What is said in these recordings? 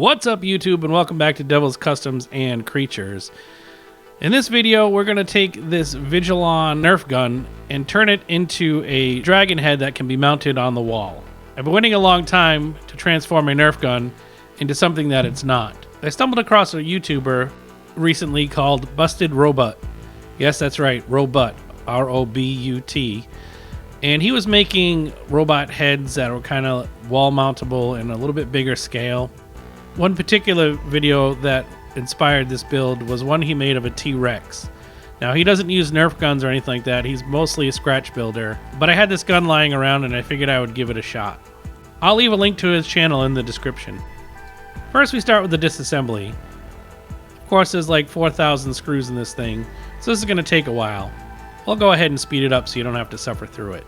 What's up, YouTube, and welcome back to Devil's Customs and Creatures. In this video, we're going to take this Vigilon Nerf gun and turn it into a dragon head that can be mounted on the wall. I've been waiting a long time to transform a Nerf gun into something that it's not. I stumbled across a YouTuber recently called Busted Robot. Yes, that's right, Robot, R-O-B-U-T. And he was making robot heads that were kind of wall mountable and a little bit bigger scale. One particular video that inspired this build was one he made of a T-Rex. Now, he doesn't use Nerf guns or anything like that. He's mostly a scratch builder. But I had this gun lying around and I figured I would give it a shot. I'll leave a link to his channel in the description. First, we start with the disassembly. Of course, there's like 4,000 screws in this thing, so this is going to take a while. I'll go ahead and speed it up so you don't have to suffer through it.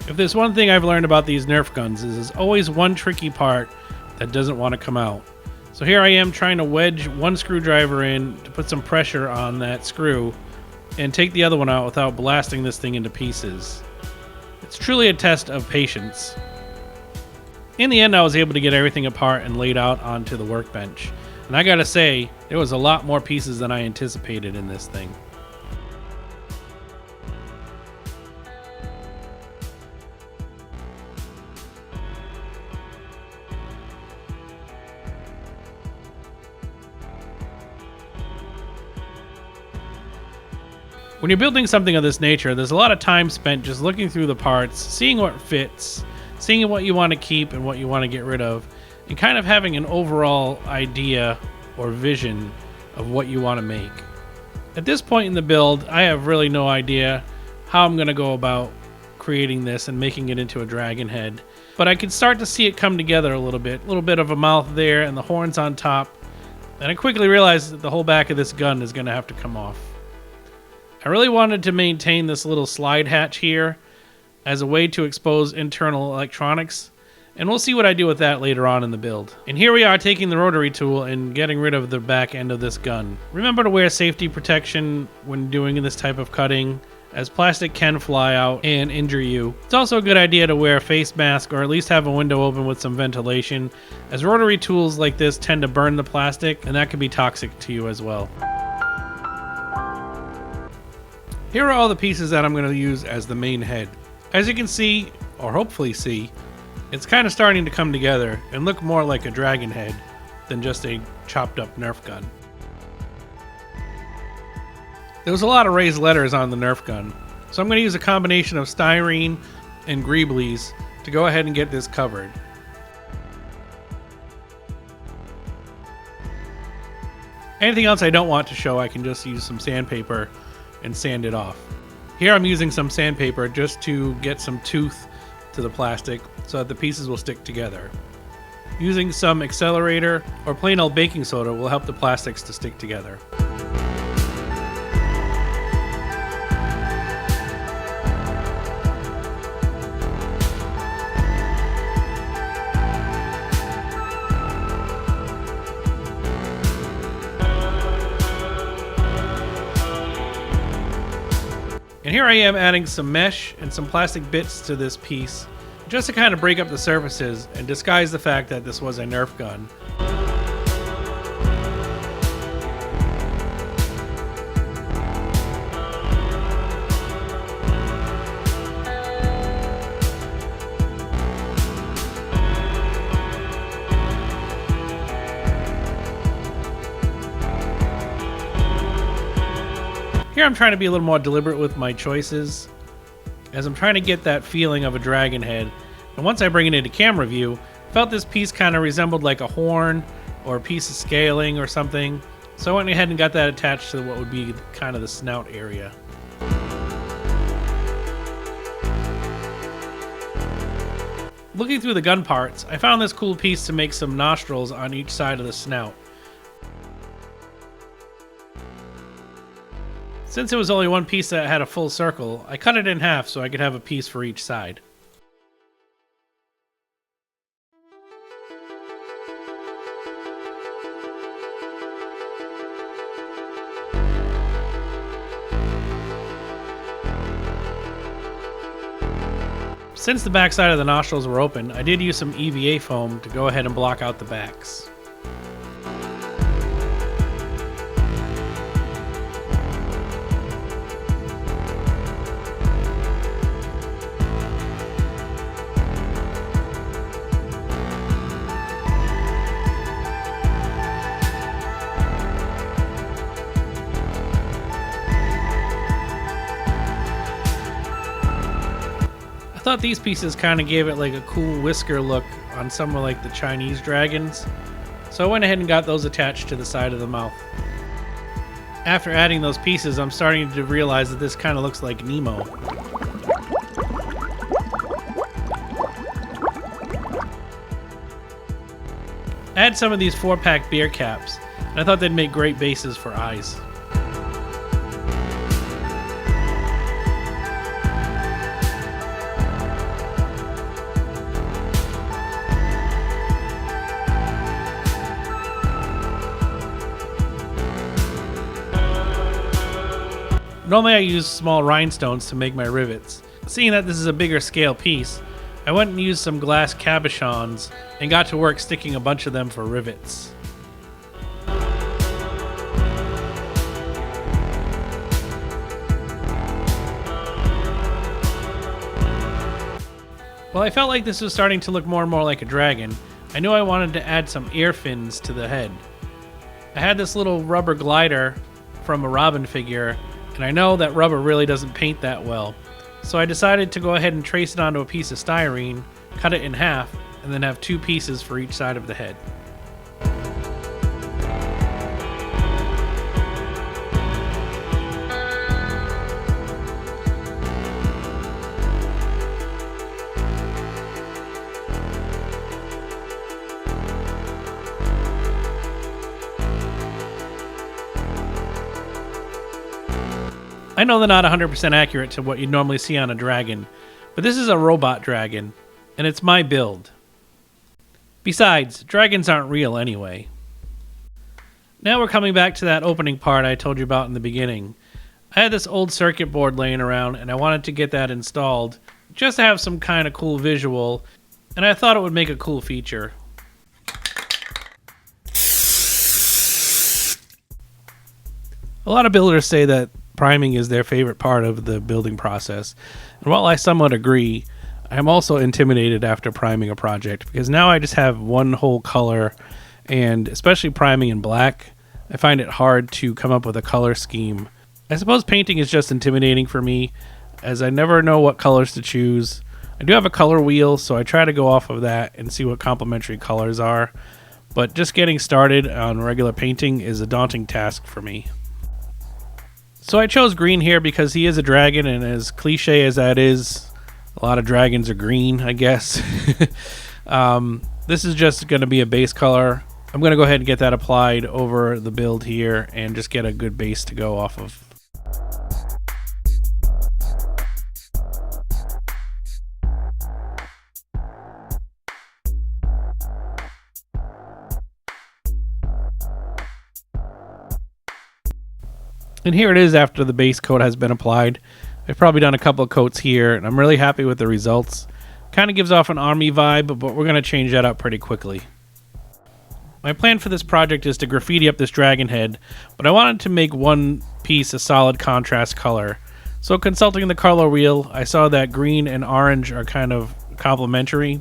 If there's one thing I've learned about these Nerf guns is there's always one tricky part that doesn't want to come out. So here I am trying to wedge one screwdriver in to put some pressure on that screw and take the other one out without blasting this thing into pieces. It's truly a test of patience. In the end, I was able to get everything apart and laid out onto the workbench. And I gotta say, there was a lot more pieces than I anticipated in this thing. When you're building something of this nature, there's a lot of time spent just looking through the parts, seeing what fits, seeing what you want to keep and what you want to get rid of, and kind of having an overall idea or vision of what you want to make. At this point in the build, I have really no idea how I'm going to go about creating this and making it into a dragon head, but I can start to see it come together a little bit of a mouth there and the horns on top, and I quickly realized that the whole back of this gun is going to have to come off. I really wanted to maintain this little slide hatch here as a way to expose internal electronics, and we'll see what I do with that later on in the build. And here we are taking the rotary tool and getting rid of the back end of this gun. Remember to wear safety protection when doing this type of cutting, as plastic can fly out and injure you. It's also a good idea to wear a face mask or at least have a window open with some ventilation, as rotary tools like this tend to burn the plastic, and that can be toxic to you as well. Here are all the pieces that I'm going to use as the main head. As you can see, or hopefully see, it's kind of starting to come together and look more like a dragon head than just a chopped up Nerf gun. There was a lot of raised letters on the Nerf gun, so I'm going to use a combination of styrene and greeblies to go ahead and get this covered. Anything else I don't want to show, I can just use some sandpaper and sand it off. Here I'm using some sandpaper just to get some tooth to the plastic so that the pieces will stick together. Using some accelerator or plain old baking soda will help the plastics to stick together. And here I am adding some mesh and some plastic bits to this piece just to kind of break up the surfaces and disguise the fact that this was a Nerf gun. Here I'm trying to be a little more deliberate with my choices, as I'm trying to get that feeling of a dragon head. And once I bring it into camera view, I felt this piece kind of resembled like a horn or a piece of scaling or something. So I went ahead and got that attached to what would be kind of the snout area. Looking through the gun parts, I found this cool piece to make some nostrils on each side of the snout. Since it was only one piece that had a full circle, I cut it in half so I could have a piece for each side. Since the backside of the nostrils were open, I did use some EVA foam to go ahead and block out the backs. I thought these pieces kind of gave it like a cool whisker look on some of like the Chinese dragons, so I went ahead and got those attached to the side of the mouth. After adding those pieces, I'm starting to realize that this kind of looks like Nemo. I had some of these 4-pack beer caps, and I thought they'd make great bases for eyes. Normally I use small rhinestones to make my rivets. Seeing that this is a bigger scale piece, I went and used some glass cabochons and got to work sticking a bunch of them for rivets. Well, I felt like this was starting to look more and more like a dragon. I knew I wanted to add some ear fins to the head. I had this little rubber glider from a Robin figure, and I know that rubber really doesn't paint that well. So I decided to go ahead and trace it onto a piece of styrene, cut it in half, and then have 2 pieces for each side of the head. I know they're not 100% accurate to what you'd normally see on a dragon, but this is a robot dragon, and it's my build. Besides, dragons aren't real anyway. Now we're coming back to that opening part I told you about in the beginning. I had this old circuit board laying around, and I wanted to get that installed just to have some kind of cool visual, and I thought it would make a cool feature. A lot of builders say that priming is their favorite part of the building process. And while I somewhat agree, I am also intimidated after priming a project because now I just have one whole color, and especially priming in black, I find it hard to come up with a color scheme. I suppose painting is just intimidating for me as I never know what colors to choose. I do have a color wheel, so I try to go off of that and see what complementary colors are, but just getting started on regular painting is a daunting task for me. So I chose green here because he is a dragon, and as cliche as that is, a lot of dragons are green, I guess. This is just going to be a base color. I'm going to go ahead and get that applied over the build here and just get a good base to go off of. And here it is after the base coat has been applied. I've probably done a couple of coats here, and I'm really happy with the results. Kind of gives off an army vibe, but we're going to change that up pretty quickly. My plan for this project is to graffiti up this dragon head, but I wanted to make one piece a solid contrast color. So consulting the color wheel, I saw that green and orange are kind of complementary.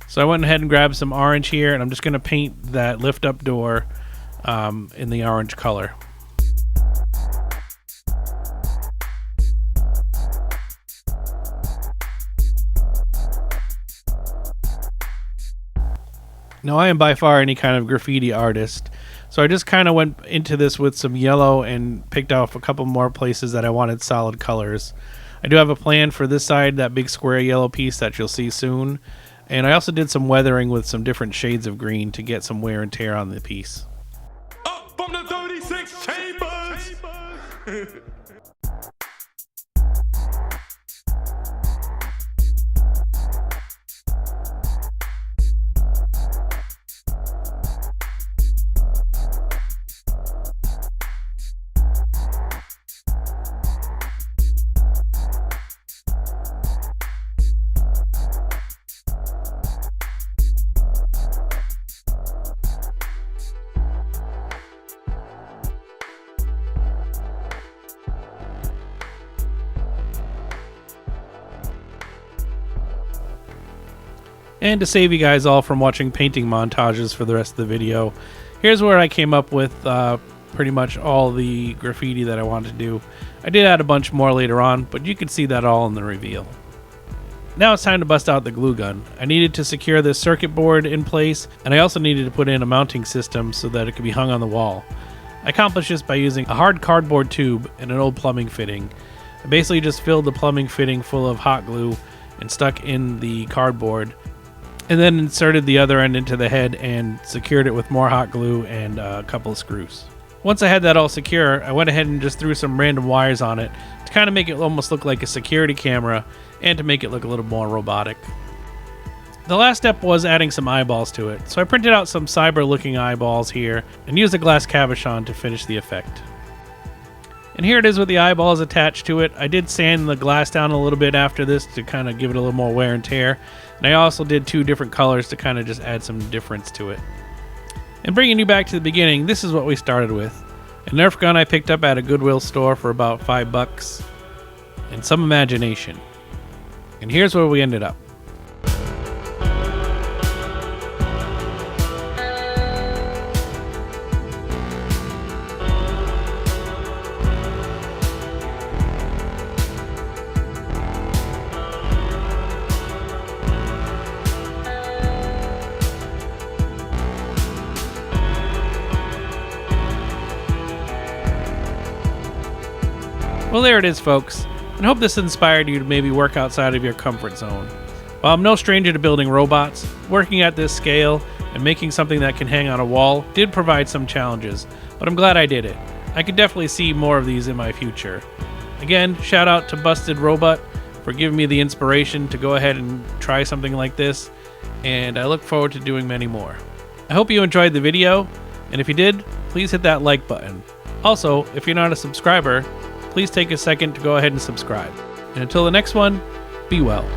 So I went ahead and grabbed some orange here, and I'm just going to paint that lift-up door in the orange color. Now, I am by far any kind of graffiti artist, so I just kind of went into this with some yellow and picked off a couple more places that I wanted solid colors. I do have a plan for this side, that big square yellow piece that you'll see soon, and I also did some weathering with some different shades of green to get some wear and tear on the piece. Up from the 36 chambers! And to save you guys all from watching painting montages for the rest of the video, here's where I came up with pretty much all the graffiti that I wanted to do. I did add a bunch more later on, but you can see that all in the reveal. Now it's time to bust out the glue gun. I needed to secure this circuit board in place, and I also needed to put in a mounting system so that it could be hung on the wall. I accomplished this by using a hard cardboard tube and an old plumbing fitting. I basically just filled the plumbing fitting full of hot glue and stuck in the cardboard, and then inserted the other end into the head and secured it with more hot glue and a couple of screws. Once I had that all secure, I went ahead and just threw some random wires on it to kind of make it almost look like a security camera and to make it look a little more robotic. The last step was adding some eyeballs to it, so I printed out some cyber-looking eyeballs here and used a glass cabochon to finish the effect. And here it is with the eyeballs attached to it. I did sand the glass down a little bit after this to kind of give it a little more wear and tear, and I also did 2 different colors to kind of just add some difference to it. And bringing you back to the beginning, this is what we started with. A Nerf gun I picked up at a Goodwill store for about $5, and some imagination. And here's where we ended up. Well, there it is, folks, and I hope this inspired you to maybe work outside of your comfort zone. While I'm no stranger to building robots, working at this scale and making something that can hang on a wall did provide some challenges, but I'm glad I did it. I could definitely see more of these in my future. Again, shout out to Busted Robot for giving me the inspiration to go ahead and try something like this, and I look forward to doing many more. I hope you enjoyed the video, and if you did, please hit that like button. Also, if you're not a subscriber, please take a second to go ahead and subscribe. And until the next one, be well.